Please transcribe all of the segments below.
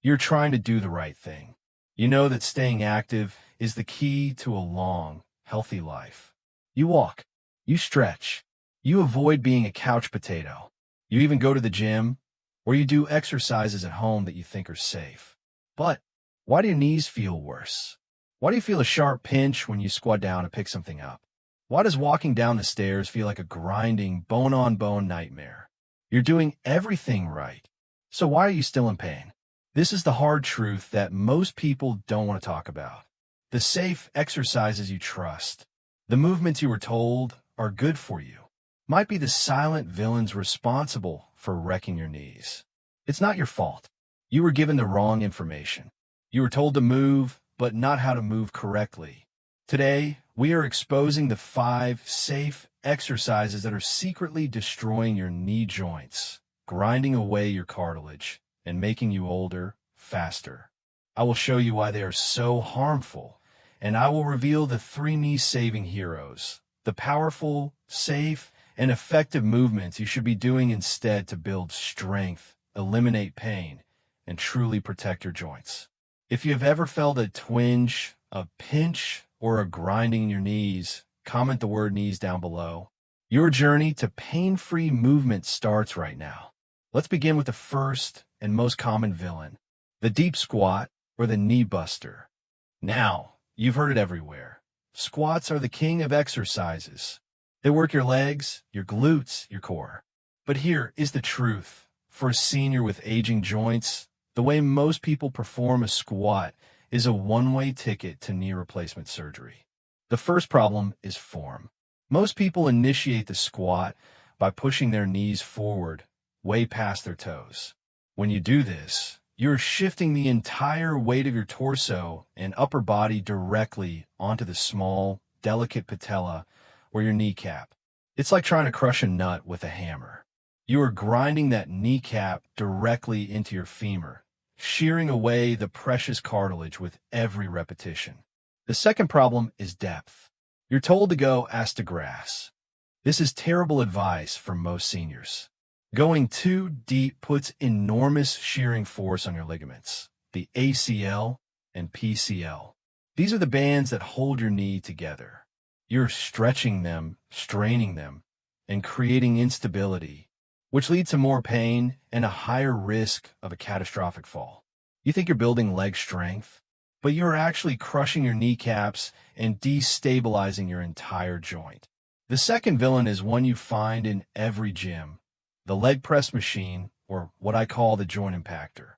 You're trying to do the right thing. You know that staying active is the key to a long, healthy life. You walk, you stretch, you avoid being a couch potato. You even go to the gym, or you do exercises at home that you think are safe. But why do your knees feel worse? Why do you feel a sharp pinch when you squat down to pick something up? Why does walking down the stairs feel like a grinding, bone-on-bone nightmare? You're doing everything right. So why are you still in pain? This is the hard truth that most people don't want to talk about. The safe exercises you trust, the movements you were told are good for you, might be the silent villains responsible for wrecking your knees. It's not your fault. You were given the wrong information. You were told to move, but not how to move correctly. Today, we are exposing the 5 safe exercises that are secretly destroying your knee joints, grinding away your cartilage, and making you older, faster. I will show you why they are so harmful, and I will reveal the 3 knee-saving heroes, the powerful, safe, and effective movements you should be doing instead to build strength, eliminate pain, and truly protect your joints. If you have ever felt a twinge, a pinch, or a grinding in your knees, comment the word knees down below. Your journey to pain-free movement starts right now. Let's begin with the first and most common villain, the deep squat or the knee buster. Now, you've heard it everywhere. Squats are the king of exercises. They work your legs, your glutes, your core. But here is the truth. For a senior with aging joints, the way most people perform a squat is a one-way ticket to knee replacement surgery. The first problem is form. Most people initiate the squat by pushing their knees forward, way past their toes. When you do this, you're shifting the entire weight of your torso and upper body directly onto the small, delicate patella or your kneecap. It's like trying to crush a nut with a hammer. You are grinding that kneecap directly into your femur, shearing away the precious cartilage with every repetition. The second problem is depth. You're told to go ass to grass. This is terrible advice for most seniors. Going too deep puts enormous shearing force on your ligaments, the ACL and PCL. These are the bands that hold your knee together. You're stretching them, straining them, and creating instability, which leads to more pain and a higher risk of a catastrophic fall. You think you're building leg strength, but you're actually crushing your kneecaps and destabilizing your entire joint. The second villain is one you find in every gym, the leg press machine, or what I call the joint impactor.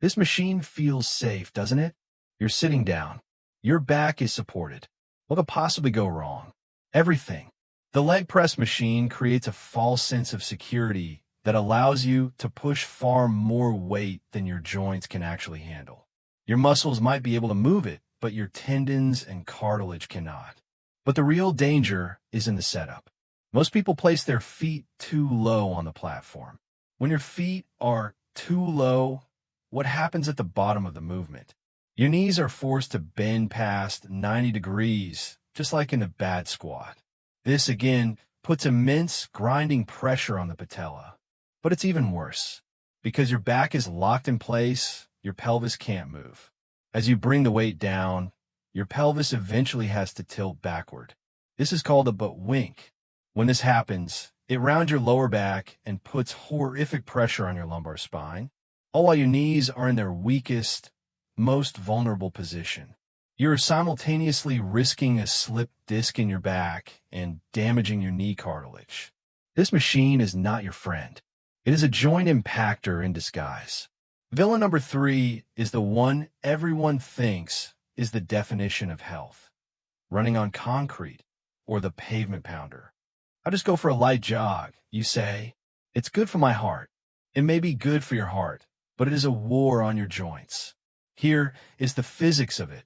This machine feels safe, doesn't it? You're sitting down. Your back is supported. What could possibly go wrong? Everything. The leg press machine creates a false sense of security that allows you to push far more weight than your joints can actually handle. Your muscles might be able to move it, but your tendons and cartilage cannot. But the real danger is in the setup. Most people place their feet too low on the platform. When your feet are too low, what happens at the bottom of the movement? Your knees are forced to bend past 90 degrees, just like in a bad squat. This, again, puts immense grinding pressure on the patella. But it's even worse. Because your back is locked in place, your pelvis can't move. As you bring the weight down, your pelvis eventually has to tilt backward. This is called a butt wink. When this happens, it rounds your lower back and puts horrific pressure on your lumbar spine, all while your knees are in their weakest, most vulnerable position. You're simultaneously risking a slipped disc in your back and damaging your knee cartilage. This machine is not your friend. It is a joint impactor in disguise. Villain number 3 is the one everyone thinks is the definition of health. Running on concrete, or the pavement pounder. I just go for a light jog, you say. It's good for my heart. It may be good for your heart, but it is a war on your joints. Here is the physics of it.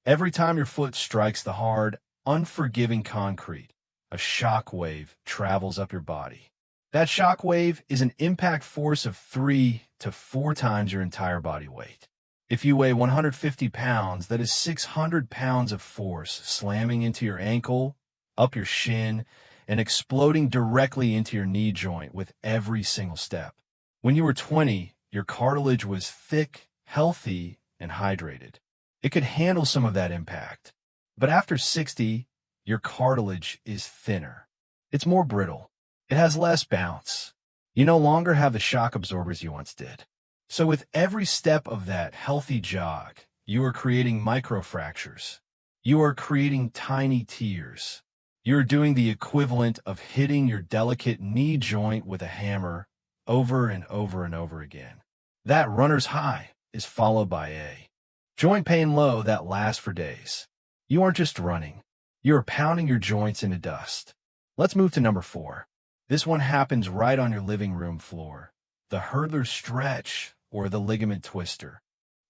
Every time your foot strikes the hard, unforgiving concrete, a shock wave travels up your body. That shock wave is an impact force of 3 to 4 times your entire body weight. If you weigh 150 pounds, that is 600 pounds of force slamming into your ankle, up your shin, and exploding directly into your knee joint with every single step. When you were 20, your cartilage was thick healthy, and hydrated. It could handle some of that impact. But after 60, your cartilage is thinner. It's more brittle. It has less bounce. You no longer have the shock absorbers you once did. So with every step of that healthy jog, you are creating microfractures. You are creating tiny tears. You're doing the equivalent of hitting your delicate knee joint with a hammer over and over and over again. That runner's high is followed by a joint pain low that lasts for days. You aren't just running. You are pounding your joints into dust. Let's move to number 4. This one happens right on your living room floor. The hurdler stretch or the ligament twister.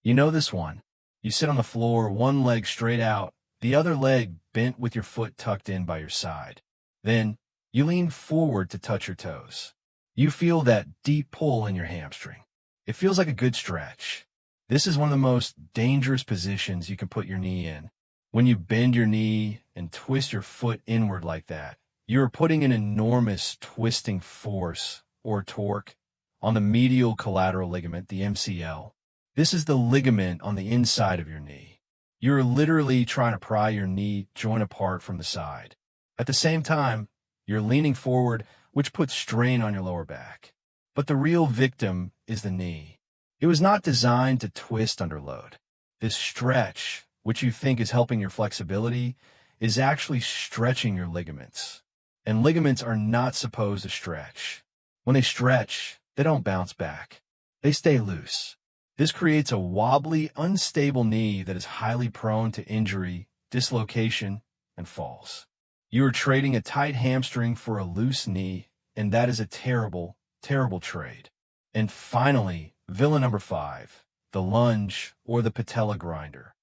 You know this one. You sit on the floor, one leg straight out, the other leg bent with your foot tucked in by your side. Then you lean forward to touch your toes. You feel that deep pull in your hamstring. It feels like a good stretch. This is one of the most dangerous positions you can put your knee in. When you bend your knee and twist your foot inward like that, you are putting an enormous twisting force or torque on the medial collateral ligament, the MCL. This is the ligament on the inside of your knee. You're literally trying to pry your knee joint apart from the side. At the same time, you're leaning forward, which puts strain on your lower back. But the real victim is the knee. It was not designed to twist under load. This stretch, which you think is helping your flexibility, is actually stretching your ligaments. And ligaments are not supposed to stretch. When they stretch, they don't bounce back. They stay loose. This creates a wobbly, unstable knee that is highly prone to injury, dislocation, and falls. You are trading a tight hamstring for a loose knee, and that is a terrible, terrible trade. And finally, villain number 5, the lunge or the patella grinder.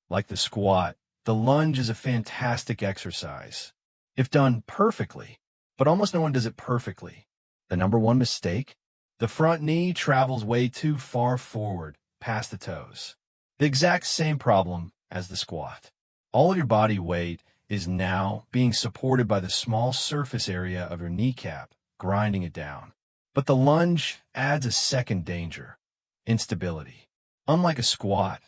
Like the squat, the lunge is a fantastic exercise, if done perfectly, but almost no one does it perfectly. The number 1 mistake? The front knee travels way too far forward, past the toes. The exact same problem as the squat. All of your body weight is now being supported by the small surface area of your kneecap, grinding it down. But the lunge adds a second danger: instability. Unlike a squat,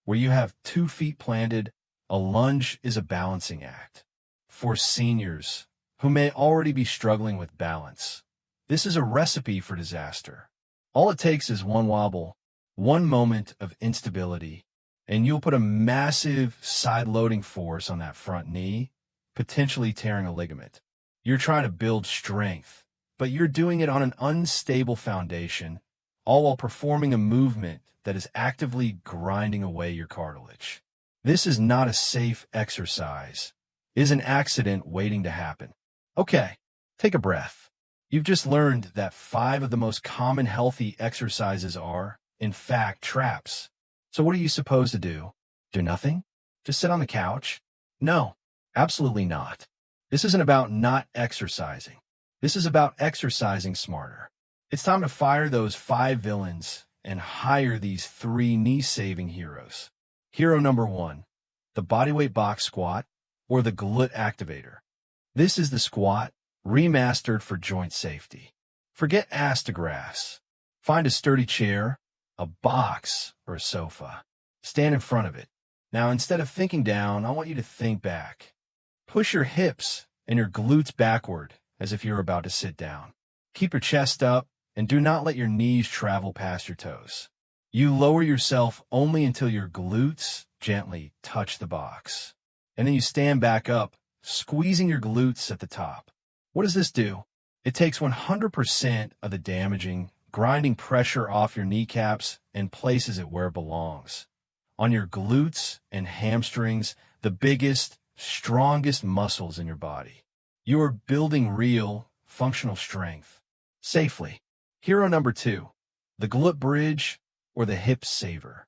where you have 2 feet planted, a lunge is a balancing act. For seniors who may already be struggling with balance, this is a recipe for disaster. All it takes is one wobble, one moment of instability, and you'll put a massive side-loading force on that front knee, potentially tearing a ligament. You're trying to build strength, but you're doing it on an unstable foundation, all while performing a movement that is actively grinding away your cartilage. This is not a safe exercise. It is an accident waiting to happen. Okay, take a breath. You've just learned that 5 of the most common healthy exercises are, in fact, traps. So what are you supposed to do? Do nothing? Just sit on the couch? No, absolutely not. This isn't about not exercising. This is about exercising smarter. It's time to fire those 5 villains and hire these 3 knee-saving heroes. Hero number 1, the bodyweight box squat or the glute activator. This is the squat remastered for joint safety. Forget ass to grass. Find a sturdy chair, a box, or a sofa. Stand in front of it. Now, instead of thinking down, I want you to think back. Push your hips and your glutes backward as if you're about to sit down. Keep your chest up and do not let your knees travel past your toes. You lower yourself only until your glutes gently touch the box. And then you stand back up, squeezing your glutes at the top. What does this do? It takes 100% of the damaging, grinding pressure off your kneecaps and places it where it belongs. On your glutes and hamstrings, the biggest, strongest muscles in your body. You are building real, functional strength. Safely. Hero number 2, the Glute Bridge or the hip saver.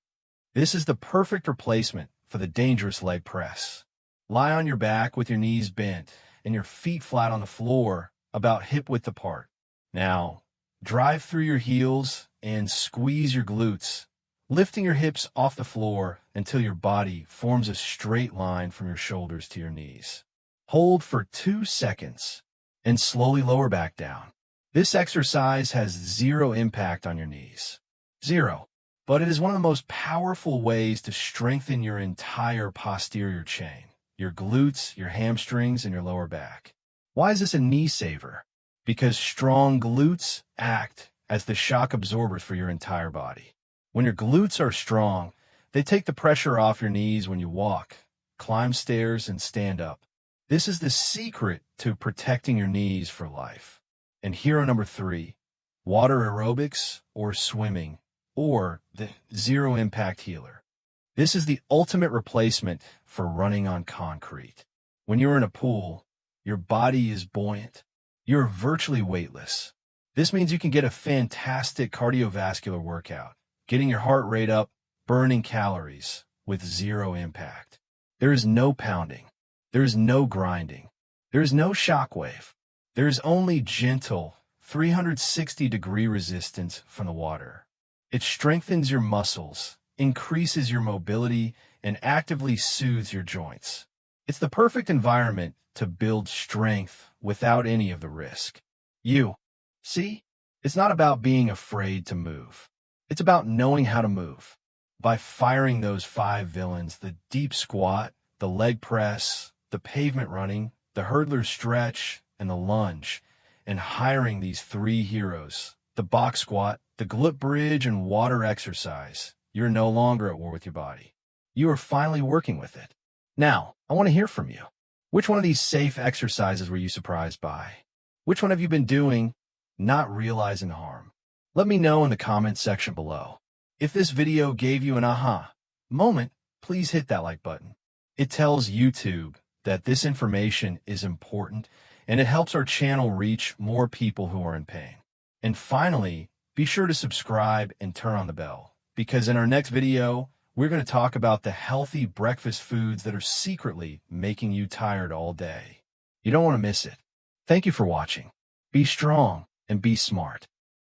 This is the perfect replacement for the dangerous leg press. Lie on your back with your knees bent and your feet flat on the floor, about hip width apart. Now, drive through your heels and squeeze your glutes, lifting your hips off the floor until your body forms a straight line from your shoulders to your knees. Hold for 2 seconds and slowly lower back down. This exercise has 0 impact on your knees. 0. but it is one of the most powerful ways to strengthen your entire posterior chain, your glutes, your hamstrings, and your lower back. Why is this a knee saver? Because strong glutes act as the shock absorbers for your entire body. When your glutes are strong, they take the pressure off your knees when you walk, climb stairs, and stand up. This is the secret to protecting your knees for life. And hero number 3, water aerobics or swimming, or the zero impact healer. This is the ultimate replacement for running on concrete. When you're in a pool, your body is buoyant. You're virtually weightless. This means you can get a fantastic cardiovascular workout, getting your heart rate up, burning calories with zero impact. There is no pounding. There is no grinding. There is no shockwave. There is only gentle 360-degree resistance from the water. It strengthens your muscles, increases your mobility, and actively soothes your joints. It's the perfect environment to build strength without any of the risk. See, it's not about being afraid to move. It's about knowing how to move. By firing those 5 villains, the deep squat, the leg press, the pavement running, the hurdler stretch, and the lunge, and hiring these 3 heroes, the box squat, the glute bridge, and water exercise, you're no longer at war with your body. You are finally working with it. Now, I want to hear from you. Which one of these safe exercises were you surprised by? Which one have you been doing, not realizing harm? Let me know in the comments section below. If this video gave you an aha moment, please hit that like button. It tells YouTube that this information is important, and it helps our channel reach more people who are in pain. And finally, be sure to subscribe and turn on the bell, because in our next video, we're going to talk about the healthy breakfast foods that are secretly making you tired all day. You don't want to miss it. Thank you for watching. Be strong and be smart.